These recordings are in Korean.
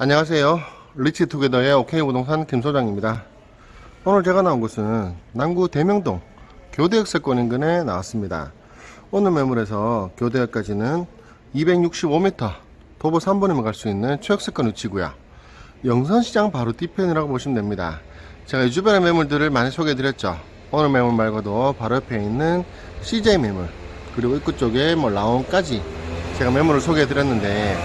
안녕하세요. 리치투게더의 오케이부동산 김소장입니다. 오늘 제가 나온 곳은 남구 대명동 교대역세권 인근에 나왔습니다. 오늘 매물에서 교대역까지는 265m 도보 3번이면 갈 수 있는 최역세권 위치고요. 영선시장 바로 뒤편이라고 보시면 됩니다. 제가 이 주변의 매물들을 많이 소개해드렸죠. 오늘 매물 말고도 바로 옆에 있는 CJ 매물, 그리고 입구 쪽에 라온까지 제가 매물을 소개해드렸는데,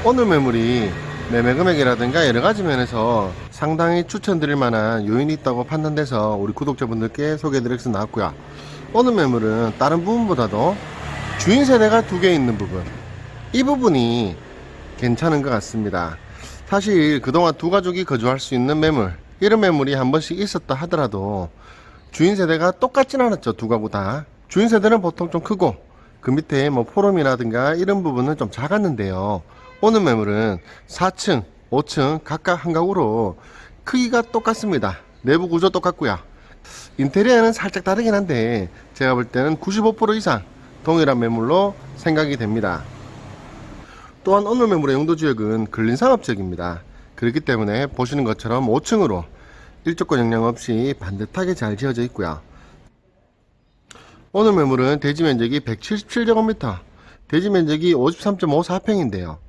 오늘 매물이 매매 금액이라든가 여러가지 면에서 상당히 추천드릴 만한 요인이 있다고 판단돼서 우리 구독자분들께 소개해드려서 나왔고요. 오늘 매물은 다른 부분보다도 주인 세대가 2개 있는 부분, 이 부분이 괜찮은 것 같습니다. 사실 그동안 두 가족이 거주할 수 있는 매물, 이런 매물이 한 번씩 있었다 하더라도 주인 세대가 똑같진 않았죠. 두 가구 다. 주인 세대는 보통 좀 크고 그 밑에 포럼이라든가 이런 부분은 좀 작았는데요. 오늘 매물은 4층, 5층 각각 한 가구로 크기가 똑같습니다. 내부 구조 똑같고요. 인테리어는 살짝 다르긴 한데 제가 볼 때는 95% 이상 동일한 매물로 생각이 됩니다. 또한 오늘 매물의 용도지역은 근린상업지역입니다. 그렇기 때문에 보시는 것처럼 5층으로 일조권 영향 없이 반듯하게 잘 지어져 있고요. 오늘 매물은 대지면적이 177제곱미터, 대지면적이 53.54평인데요.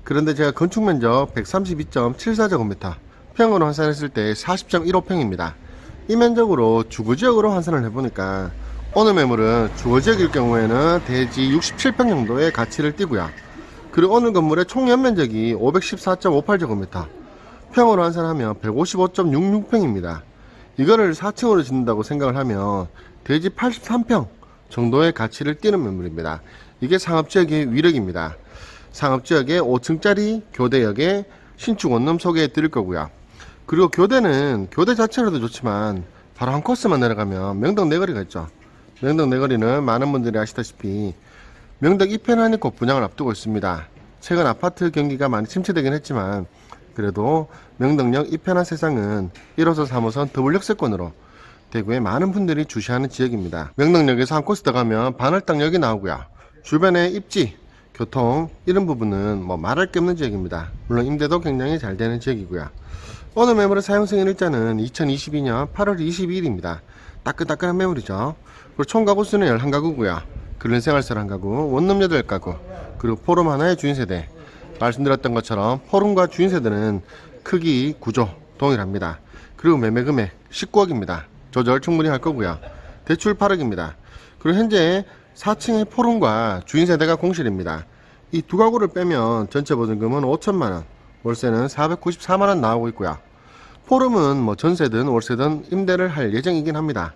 그런데 제가 건축면적 132.74제곱미터, 평으로 환산했을 때 40.15평입니다. 이 면적으로 주거지역으로 환산을 해보니까 오늘 매물은 주거지역일 경우에는 대지 67평 정도의 가치를 띠고요. 그리고 오늘 건물의 총 연면적이 514.58제곱미터, 평으로 환산하면 155.66평입니다. 이거를 4층으로 짓는다고 생각을 하면 대지 83평 정도의 가치를 띠는 매물입니다. 이게 상업지역의 위력입니다. 상업지역의 5층짜리 교대역의 신축 원룸 소개해 드릴 거고요. 그리고 교대는 교대 자체로도 좋지만 바로 한 코스만 내려가면 명덕 내거리가 있죠. 명덕 내거리는 많은 분들이 아시다시피 명덕 이편안이 곧 분양을 앞두고 있습니다. 최근 아파트 경기가 많이 침체되긴 했지만 그래도 명덕역 이편안 세상은 1호선 3호선 더블역세권으로 대구에 많은 분들이 주시하는 지역입니다. 명덕역에서 한 코스 더 가면 반월당역이 나오고요. 주변의 입지, 교통 이런 부분은 말할 게 없는 지역입니다. 물론 임대도 굉장히 잘 되는 지역이고요. 오늘 매물의 사용승인 일자는 2022년 8월 22일입니다. 따끈따끈한 매물이죠. 그리고 총 가구 수는 11가구고요. 근린생활설 1가구, 원룸 8가구, 그리고 포럼 하나의 주인세대. 말씀드렸던 것처럼 포럼과 주인세대는 크기, 구조 동일합니다. 그리고 매매금액 19억입니다. 조절 충분히 할 거고요. 대출 8억입니다. 그리고 현재 4층의 포럼과 주인세대가 공실입니다. 이 두 가구를 빼면 전체 보증금은 5천만원, 월세는 494만원 나오고 있고요. 포럼은 전세든 월세든 임대를 할 예정이긴 합니다.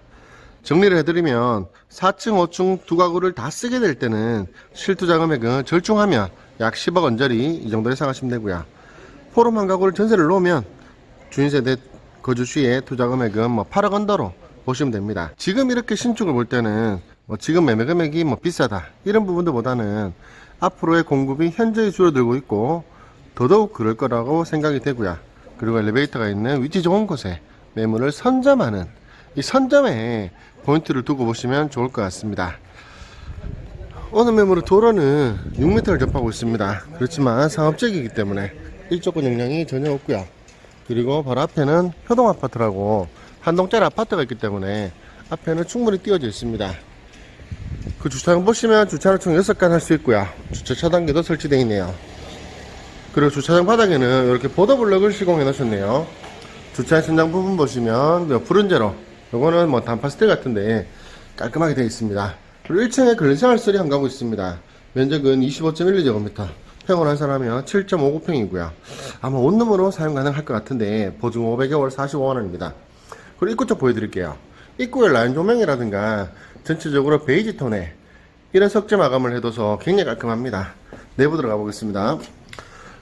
정리를 해드리면 4층, 5층 두 가구를 다 쓰게 될 때는 실투자 금액은 절충하면 약 10억 언저리 이 정도 예상하시면 되고요. 포럼 한 가구를 전세를 놓으면 주인세대 거주 시에 투자 금액은 8억 언더로 보시면 됩니다. 지금 이렇게 신축을 볼 때는 지금 매매 금액이 비싸다 이런 부분들보다는 앞으로의 공급이 현저히 줄어들고 있고 더더욱 그럴 거라고 생각이 되고요. 그리고 엘리베이터가 있는 위치 좋은 곳에 매물을 선점하는 이 선점에 포인트를 두고 보시면 좋을 것 같습니다. 오늘 매물의 도로는 6m를 접하고 있습니다. 그렇지만 상업지역이기 때문에 일조권 영향이 전혀 없고요. 그리고 바로 앞에는 효동아파트라고 한동짜리 아파트가 있기 때문에 앞에는 충분히 띄워져 있습니다. 그 주차장 보시면 주차를 총 6칸 할 수 있고요. 주차 차단기도 설치되어 있네요. 그리고 주차장 바닥에는 이렇게 보더블럭을 시공해 놓으셨네요. 주차 천장 부분 보시면 푸른제로, 요거는 단파스텔 같은데 깔끔하게 되어 있습니다. 그리고 1층에 근린생활설이 한 가구 있습니다. 면적은 25.12제곱미터, 평을 환산하면 7.59평이고요. 아마 원룸으로 사용 가능할 것 같은데 보증 500개월 45만원입니다. 그리고 입구 쪽 보여드릴게요. 입구에 라인 조명이라든가 전체적으로 베이지 톤에 이런 석재 마감을 해둬서 굉장히 깔끔합니다. 내부 들어가 보겠습니다.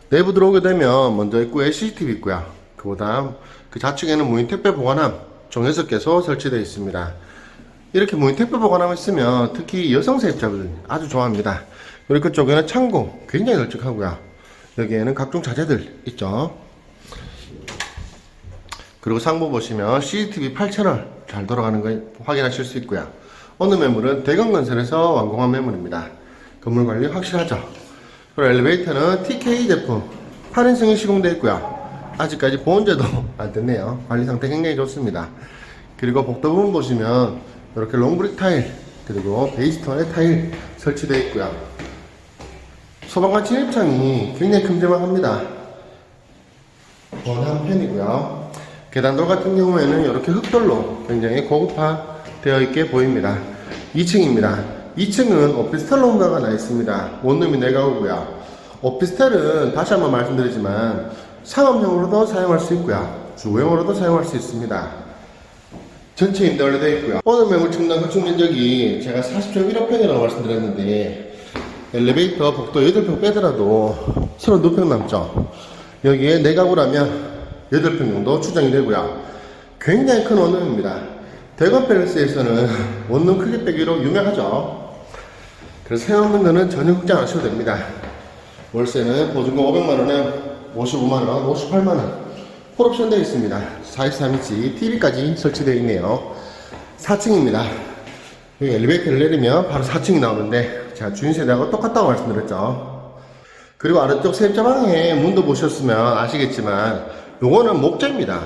내부 들어오게 되면 먼저 입구에 CCTV 있고요. 그보다 그 좌측에는 무인 택배 보관함 총 6개소 설치되어 있습니다. 이렇게 무인 택배 보관함을 쓰면 특히 여성 세입자들 아주 좋아합니다. 그리고 그쪽에는 창고 굉장히 널찍하고요. 여기에는 각종 자재들 있죠. 그리고 상부 보시면 CCTV 8채널 잘 돌아가는 거 확인하실 수 있고요. 오늘 매물은 대건건설에서 완공한 매물입니다. 건물 관리 확실하죠. 그리고 엘리베이터는 TK 제품 8인승이 시공되어 있고요. 아직까지 보온제도 안 됐네요. 관리 상태 굉장히 좋습니다. 그리고 복도 부분 보시면 이렇게 롱브릭 타일 그리고 베이지톤의 타일 설치되어 있고요. 소방관 진입창이 굉장히 큼지막합니다. 원한 편이고요. 계단돌 같은 경우에는 이렇게 흑돌로 굉장히 고급화되어 있게 보입니다. 2층입니다. 2층은 오피스텔 롱가가 나 있습니다. 원룸이 4가구고요. 오피스텔은 다시 한번 말씀드리지만 상업용으로도 사용할 수 있고요. 주거용으로도 사용할 수 있습니다. 전체 임대로 되어 있고요. 오늘 매물 측량 건축 면적이 제가 40.15평이라고 말씀드렸는데 엘리베이터 복도 8평 빼더라도 32평 남죠. 여기에 4가구라면 8평 정도 추정이 되고요. 굉장히 큰 원룸입니다. 대관 팰리스에서는 원룸 크기 빼기로 유명하죠. 그래서 세워놓는 거는 전혀 걱정 안 하셔도 됩니다. 월세는 보증금 500만원에 55만원, 58만원 폴옵션 되어 있습니다. 43인치 TV까지 설치되어 있네요. 4층입니다. 여기 엘리베이터를 내리면 바로 4층이 나오는데 제가 주인세대하고 똑같다고 말씀드렸죠. 그리고 아래쪽 세입자방에 문도 보셨으면 아시겠지만 요거는 목재입니다.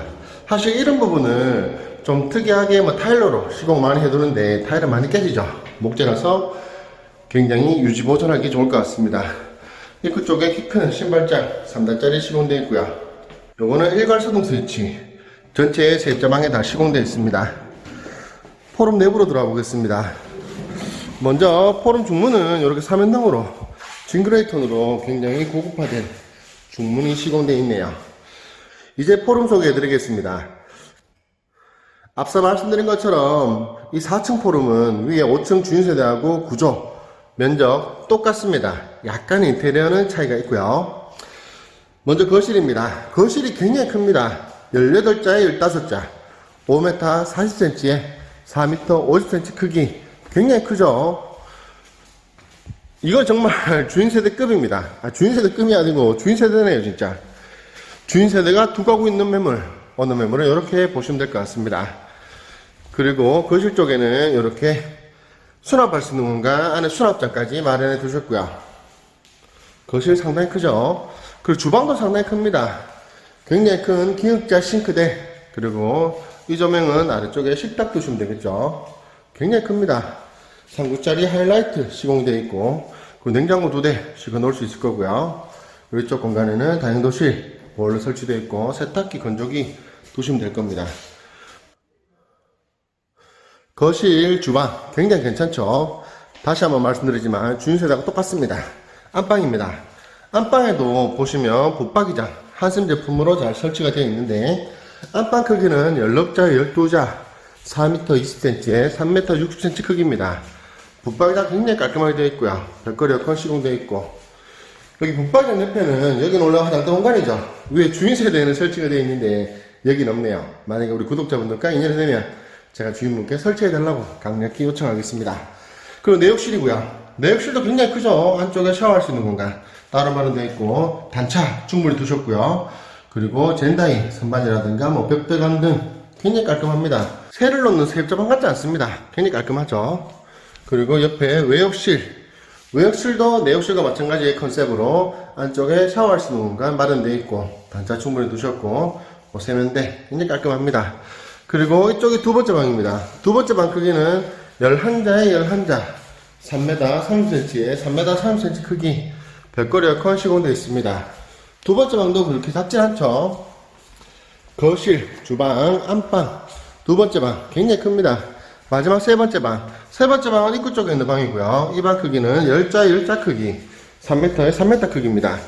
사실 이런 부분을 좀 특이하게 뭐 타일러로 시공 많이 해두는데 타일은 많이 깨지죠. 목재라서 굉장히 유지 보존하기 좋을 것 같습니다. 입구 쪽에 키 큰 신발장 3단짜리 시공되어 있고요. 요거는 일괄소등 스위치 전체 세입자방에 다 시공되어 있습니다. 포럼 내부로 들어가 보겠습니다. 먼저 포럼 중문은 이렇게 3연등으로 징그레이 톤으로 굉장히 고급화된 중문이 시공되어 있네요. 이제 포럼 소개해 드리겠습니다. 앞서 말씀드린 것처럼 이 4층 포럼은 위에 5층 주인세대하고 구조 면적 똑같습니다. 약간 인테리어는 차이가 있고요. 먼저 거실입니다. 거실이 굉장히 큽니다. 18자에 15자 5m 40cm에 4m 50cm 크기 굉장히 크죠. 이건 정말 주인세대급입니다. 주인세대급이 아니고 주인세대네요. 진짜 주인세대가 2가구 있는 매물, 어느 매물은 이렇게 보시면 될 것 같습니다. 그리고 거실 쪽에는 이렇게 수납할 수 있는 공간, 안에 수납장까지 마련해 두셨고요. 거실 상당히 크죠. 그리고 주방도 상당히 큽니다. 굉장히 큰 기역자 싱크대, 그리고 이 조명은 아래쪽에 식탁 두시면 되겠죠. 굉장히 큽니다. 3구짜리 하이라이트 시공되어 있고, 그리고 냉장고 2대 실어 놓을 수 있을 거고요. 그리고 이쪽 공간에는 다용도실 보일러 설치되어 있고 세탁기, 건조기 두시면 될 겁니다. 거실, 주방 굉장히 괜찮죠. 다시 한번 말씀드리지만 주인세대하고 똑같습니다. 안방입니다. 안방에도 보시면 붙박이장 한샘 제품으로 잘 설치가 되어 있는데 안방 크기는 16자, 12자 4m 20cm에 3m 60cm 크기입니다. 붙박이장 굉장히 깔끔하게 되어 있고요. 벽걸이 에어컨 시공되어 있고, 여기 붙박이장 옆에는 여기는 올라가 화장대 공간이죠. 위에 주인세대에는 설치가 되어 있는데 여기는 없네요. 만약에 우리 구독자분들과 인연이 되면 제가 주인분께 설치해달라고 강력히 요청하겠습니다. 그리고 내욕실이고요. 내욕실도 굉장히 크죠. 안쪽에 샤워할 수 있는 공간 따로 마련되어 있고 단차 충분히 두셨고요. 그리고 젠다이 선반이라든가 뭐 벽배관 등 굉장히 깔끔합니다. 새를 놓는 세입자방 같지 않습니다. 굉장히 깔끔하죠. 그리고 옆에 외욕실도 내욕실과 마찬가지의 컨셉으로 안쪽에 샤워할 수 있는 공간 마련되어 있고 단차 충분히 두셨고 뭐 세면대 굉장히 깔끔합니다. 그리고 이쪽이 두 번째 방입니다. 두 번째 방 크기는 11자에 11자 3m 30cm에 3m 30cm 크기 벽걸이 에어컨 시공되어 있습니다. 두 번째 방도 그렇게 작진 않죠. 거실, 주방, 안방 두 번째 방 굉장히 큽니다. 마지막 세 번째 방. 세 번째 방은 입구 쪽에 있는 방이고요. 이 방 크기는 10자에 10자 크기 3m에 3m 크기입니다.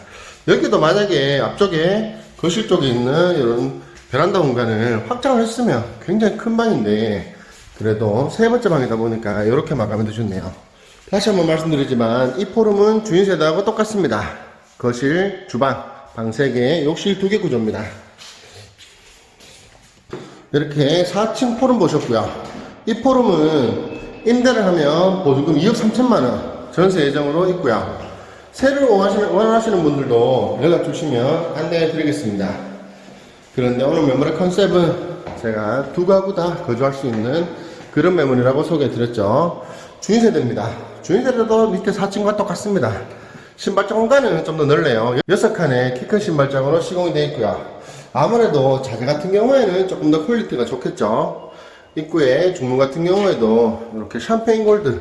여기도 만약에 앞쪽에 거실 쪽에 있는 이런 베란다 공간을 확장을 했으면 굉장히 큰 방인데 그래도 세 번째 방이다 보니까 이렇게 마감해 두셨네요. 다시 한번 말씀드리지만 이 포럼은 주인세대하고 똑같습니다. 거실, 주방, 방 3개, 욕실 2개 구조입니다. 이렇게 4층 포럼 보셨고요. 이 포럼은 임대를 하면 보증금 2억 3천만원 전세 예정으로 있고요. 세를 원하시는 분들도 연락 주시면 안내해 드리겠습니다. 그런데 오늘 매물의 컨셉은 제가 2가구 다 거주할 수 있는 그런 매물이라고 소개해 드렸죠. 주인세대입니다. 주인세대도 밑에 4층과 똑같습니다. 신발장 공간은 좀 더 넓네요. 6칸의 키 큰 신발장으로 시공이 되어 있고요. 아무래도 자재 같은 경우에는 조금 더 퀄리티가 좋겠죠. 입구에 중문 같은 경우에도 이렇게 샴페인 골드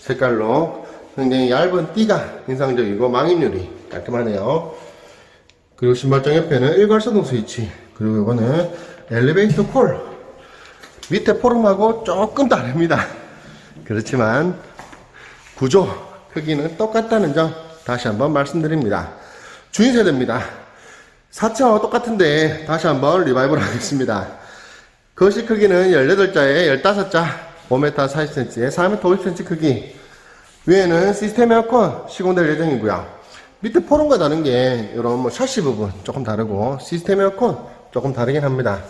색깔로 굉장히 얇은 띠가 인상적이고 망임률이 깔끔하네요. 그리고 신발장 옆에는 일괄소동 스위치, 그리고 이거는 엘리베이터 콜. 밑에 포름하고 조금 다릅니다. 그렇지만 구조 크기는 똑같다는 점 다시 한번 말씀드립니다. 주인 세대입니다. 4층하고 똑같은데 다시 한번 리바이벌 하겠습니다. 거실 크기는 18자에 15자, 5m 40cm에 4m 50cm 크기. 위에는 시스템 에어컨 시공될 예정이고요. 밑에 포럼과 다른 게 이런 뭐 샤시 부분 조금 다르고 시스템 에어컨 조금 다르긴 합니다.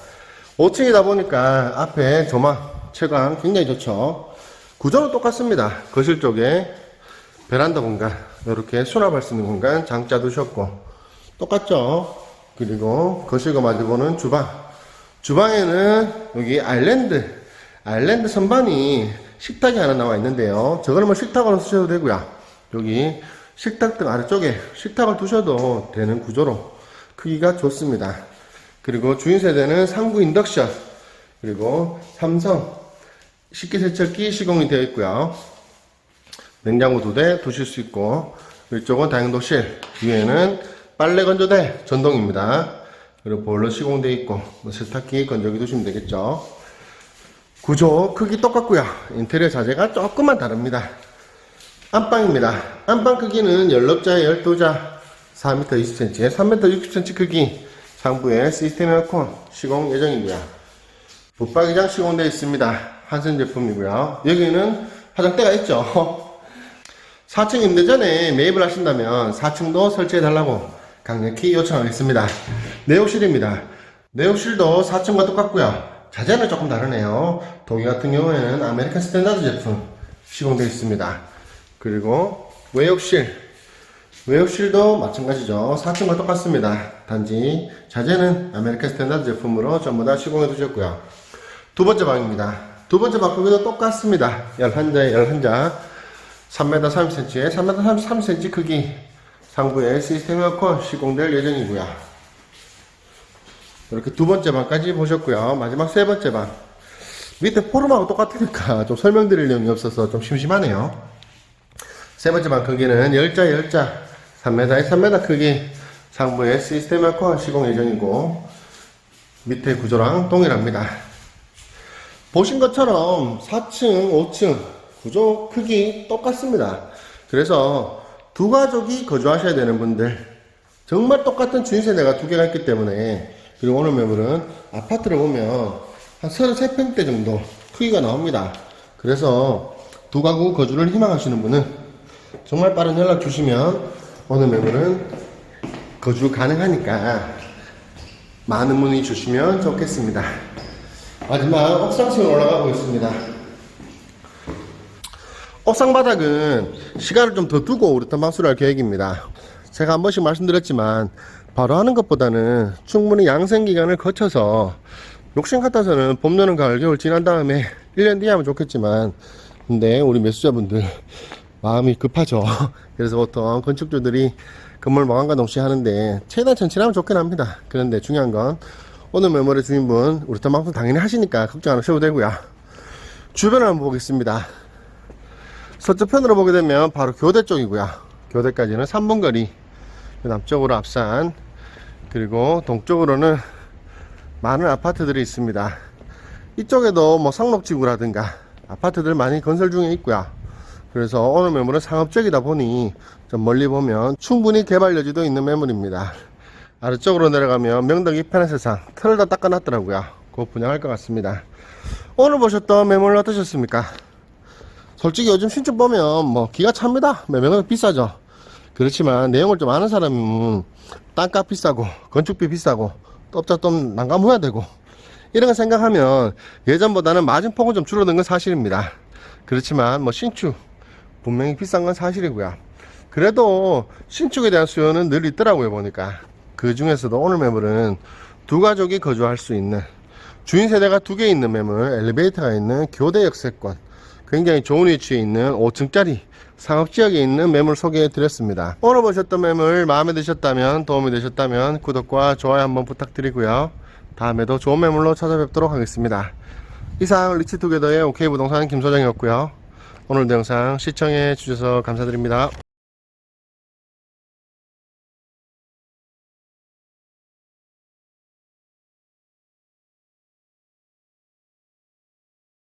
5층이다 보니까 앞에 조망 채광 굉장히 좋죠. 구조는 똑같습니다. 거실 쪽에 베란다 공간, 이렇게 수납할 수 있는 공간 장자 두셨고 똑같죠. 그리고 거실과 마주보는 주방. 주방에는 여기 아일랜드 선반이 식탁이 하나 나와 있는데요. 저거는 뭐 식탁으로 쓰셔도 되고요. 여기 식탁등 아래쪽에 식탁을 두셔도 되는 구조로 크기가 좋습니다. 그리고 주인 세대는 3구 인덕션, 그리고 삼성 식기세척기 시공이 되어 있고요. 냉장고 2대 두실 수 있고, 이쪽은 다용도실, 위에는 빨래 건조대 전동입니다. 그리고 보일러 시공되어 있고, 세탁기 건조기 두시면 되겠죠. 구조 크기 똑같고요. 인테리어 자재가 조금만 다릅니다. 안방입니다. 안방 크기는 16자에 12자, 4m 20cm에 3m 60cm 크기. 상부에 시스템 에어컨 시공 예정이고요. 붙박이장 시공되어 있습니다. 한선 제품이고요. 여기는 화장대가 있죠. 4층 임대 전에 매입을 하신다면 4층도 설치해 달라고 강력히 요청하겠습니다. 내욕실입니다. 내욕실도 4층과 똑같고요. 자재는 조금 다르네요. 동의 같은 경우에는 아메리칸 스탠다드 제품 시공되어 있습니다. 그리고 외욕실도 마찬가지죠. 4층과 똑같습니다. 단지 자재는 아메리칸 스탠다드 제품으로 전부 다 시공해 두셨고요. 두 번째 방입니다. 두 번째 방 크기도 똑같습니다. 11자에 11자, 3m 30cm에 3m 33cm 크기. 상부에 시스템 에어컨 시공될 예정이고요. 이렇게 두 번째 방까지 보셨고요. 마지막 세 번째 방. 밑에 포럼하고 똑같으니까 좀 설명드릴 내용이 없어서 좀 심심하네요. 세 번째 방 크기는 10자에 10자, 3m에 3m 크기. 상부에 시스템 에어컨 시공 예정이고, 밑에 구조랑 동일합니다. 보신 것처럼 4층, 5층 구조 크기 똑같습니다. 그래서 두 가족이 거주하셔야 되는 분들, 정말 똑같은 주인 세대가 두 개가 있기 때문에, 그리고 오늘 매물은 아파트를 보면 한 33평대 정도 크기가 나옵니다. 그래서 두 가구 거주를 희망하시는 분은 정말 빠른 연락 주시면 오늘 매물은 거주 가능하니까 많은 문의 주시면 좋겠습니다. 마지막 옥상층으로 올라가고 있습니다. 옥상 바닥은 시간을 좀 더 두고 우레탄 방수를 할 계획입니다. 제가 한 번씩 말씀드렸지만 바로 하는 것보다는 충분히 양생 기간을 거쳐서 욕심 같아서는 봄, 여름, 가을, 겨울 지난 다음에 1년 뒤에 하면 좋겠지만, 근데 우리 매수자분들 마음이 급하죠. 그래서 보통 건축주들이 건물 마감과 동시에 하는데 최대한 천천히 하면 좋긴 합니다. 그런데 중요한 건 오늘 매물의 주인분 우레탄 방수 당연히 하시니까 걱정 안 하셔도 되고요. 주변을 한번 보겠습니다. 서쪽편으로 보게 되면 바로 교대 쪽이고요. 교대까지는 3분 거리. 남쪽으로 앞산, 그리고 동쪽으로는 많은 아파트들이 있습니다. 이쪽에도 뭐 상록지구라든가 아파트들 많이 건설 중에 있고요. 그래서 오늘 매물은 상업적이다 보니 좀 멀리 보면 충분히 개발 여지도 있는 매물입니다. 아래쪽으로 내려가면 명덕 이편의 세상 틀을 다 닦아놨더라고요. 그거 분양할 것 같습니다. 오늘 보셨던 매물 어떠셨습니까? 솔직히 요즘 신축 보면 뭐 기가 찹니다. 매매가 비싸죠. 그렇지만 내용을 좀 아는 사람은 땅값 비싸고 건축비 비싸고 또 업자 좀 난감해야 되고 이런 거 생각하면 예전보다는 마진폭은 좀 줄어든 건 사실입니다. 그렇지만 뭐 신축 분명히 비싼 건 사실이고요. 그래도 신축에 대한 수요는 늘 있더라고요. 보니까 그 중에서도 오늘 매물은 두 가족이 거주할 수 있는 주인 세대가 두 개 있는 매물, 엘리베이터가 있는 교대 역세권, 굉장히 좋은 위치에 있는 5층짜리 상업지역에 있는 매물 소개해 드렸습니다. 오늘 보셨던 매물 마음에 드셨다면, 도움이 되셨다면 구독과 좋아요 한번 부탁드리고요. 다음에도 좋은 매물로 찾아뵙도록 하겠습니다. 이상 리치투게더의 OK부동산 김소장이었고요. 오늘도 영상 시청해 주셔서 감사드립니다.